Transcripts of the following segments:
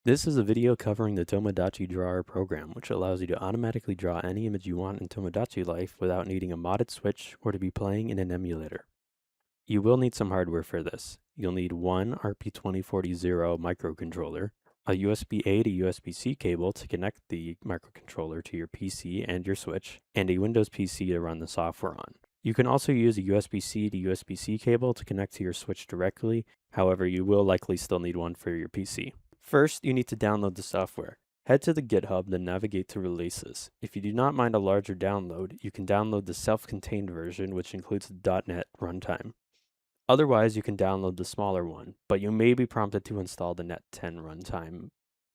This is a video covering the TomodachiDrawer program, which allows you to automatically draw any image you want in Tomodachi Life without needing a modded Switch or to be playing in an emulator. You will need some hardware for this. You'll need one RP2040 microcontroller, a USB-A to USB-C cable to connect the microcontroller to your PC and your Switch, and a Windows PC to run the software on. You can also use a USB-C to USB-C cable to connect to your Switch directly. However, you will likely still need one for your PC. First, you need to download the software. Head to the GitHub, then navigate to releases. If you do not mind a larger download, you can download the self-contained version, which includes the .NET runtime. Otherwise, you can download the smaller one, but you may be prompted to install the Net 10 runtime,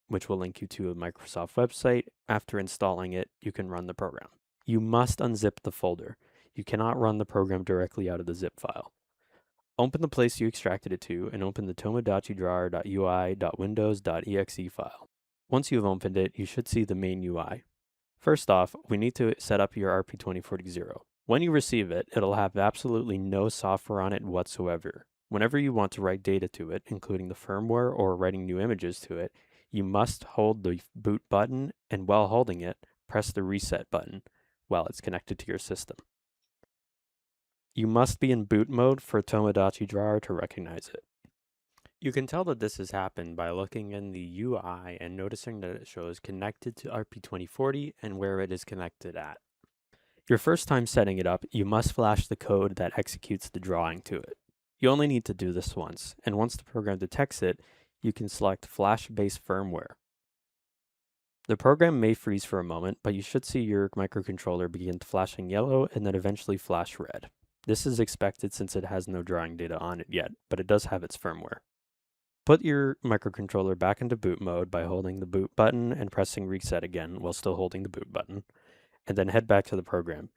which will link you to a Microsoft website. After installing it, you can run the program. You must unzip the folder. You cannot run the program directly out of the zip file. Open the place you extracted it to and open the tomodachidrawer.ui.windows.exe file. Once you have opened it, you should see the main UI. First off, we need to set up your RP2040. When you receive it, it'll have absolutely no software on it whatsoever. Whenever you want to write data to it, including the firmware or writing new images to it, you must hold the boot button, and while holding it, press the reset button while it's connected to your system. You must be in boot mode for TomodachiDrawer to recognize it. You can tell that this has happened by looking in the UI and noticing that it shows connected to RP2040 and where it is connected at. Your first time setting it up, you must flash the code that executes the drawing to it. You only need to do this once, and once the program detects it, you can select Flash-based firmware. The program may freeze for a moment, but you should see your microcontroller begin flashing yellow and then eventually flash red. This is expected since it has no drawing data on it yet, but it does have its firmware. Put your microcontroller back into boot mode by holding the boot button and pressing reset again while still holding the boot button, and then head back to the program.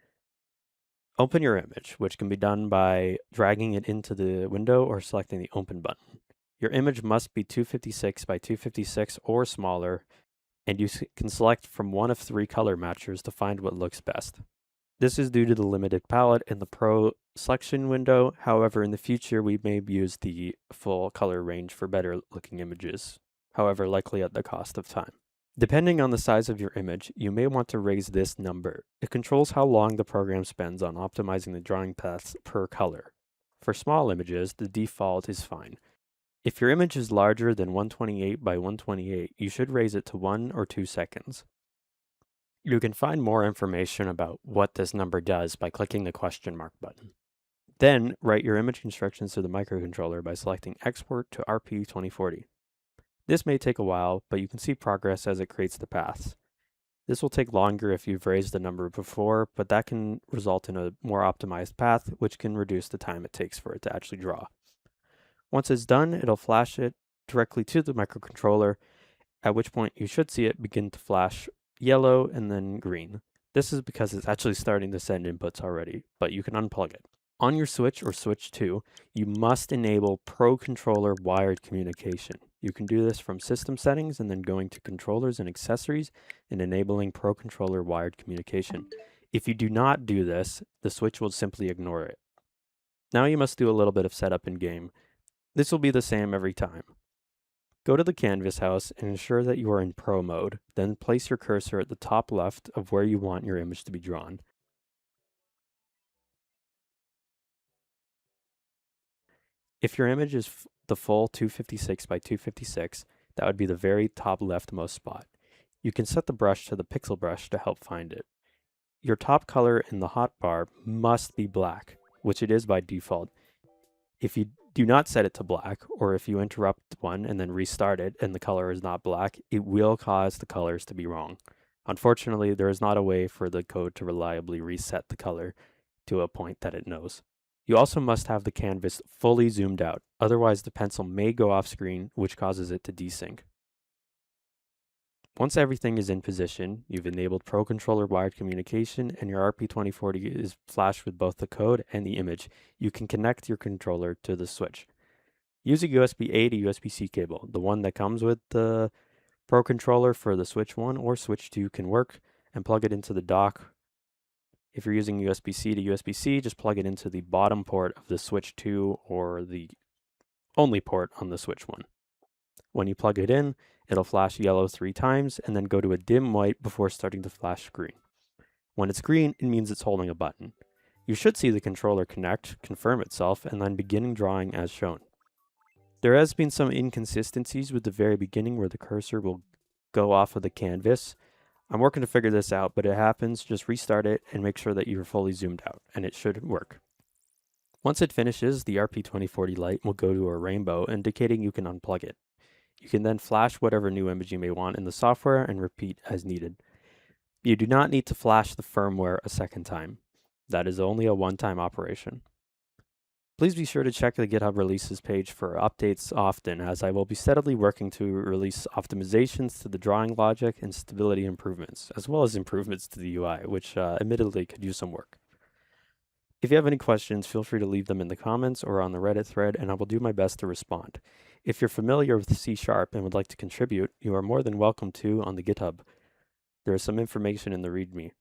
Open your image, which can be done by dragging it into the window or selecting the open button. Your image must be 256 by 256 or smaller, and you can select from one of 3 color matchers to find what looks best. This is due to the limited palette in the Pro selection window. However, in the future, we may use the full color range for better looking images, however, likely at the cost of time. Depending on the size of your image, you may want to raise this number. It controls how long the program spends on optimizing the drawing paths per color. For small images, the default is fine. If your image is larger than 128 by 128, you should raise it to 1 or 2 seconds. You can find more information about what this number does by clicking the question mark button. Then, write your image instructions to the microcontroller by selecting Export to RP2040. This may take a while, but you can see progress as it creates the paths. This will take longer if you've raised the number before, but that can result in a more optimized path, which can reduce the time it takes for it to actually draw. Once it's done, it'll flash it directly to the microcontroller, at which point you should see it begin to flash yellow and then green. This is because it's actually starting to send inputs already, but you can unplug it. On your Switch or Switch 2, you must enable Pro Controller wired communication. You can do this from System Settings and then going to Controllers and Accessories and enabling Pro Controller wired communication. If you do not do this, the Switch will simply ignore it. Now you must do a little bit of setup in game. This will be the same every time. Go to the canvas house and ensure that you are in Pro mode. Then place your cursor at the top left of where you want your image to be drawn. If your image is the full 256 by 256, that would be the very top leftmost spot. You can set the brush to the pixel brush to help find it. Your top color in the hotbar must be black, which it is by default. If you do not set it to black, or if you interrupt one and then restart it and the color is not black, it will cause the colors to be wrong. Unfortunately, there is not a way for the code to reliably reset the color to a point that it knows. You also must have the canvas fully zoomed out, otherwise the pencil may go off screen, which causes it to desync. Once everything is in position, you've enabled Pro Controller wired communication and your RP2040 is flashed with both the code and the image. You can connect your controller to the Switch. Use a USB-A to USB-C cable. The one that comes with the Pro Controller for the Switch 1 or Switch 2 can work, and plug it into the dock. If you're using USB-C to USB-C, just plug it into the bottom port of the Switch 2 or the only port on the Switch 1. When you plug it in, it'll flash yellow 3 times and then go to a dim white before starting to flash green. When it's green, it means it's holding a button. You should see the controller connect, confirm itself, and then beginning drawing as shown. There has been some inconsistencies with the very beginning where the cursor will go off of the canvas. I'm working to figure this out, but it happens. Just restart it and make sure that you're fully zoomed out, and it should work. Once it finishes, the RP2040 light will go to a rainbow, indicating you can unplug it. You can then flash whatever new image you may want in the software and repeat as needed. You do not need to flash the firmware a second time. That is only a one-time operation. Please be sure to check the GitHub releases page for updates often, as I will be steadily working to release optimizations to the drawing logic and stability improvements, as well as improvements to the UI, which admittedly could use some work. If you have any questions, feel free to leave them in the comments or on the Reddit thread, and I will do my best to respond. If you're familiar with C# and would like to contribute, you are more than welcome to on the GitHub. There is some information in the README.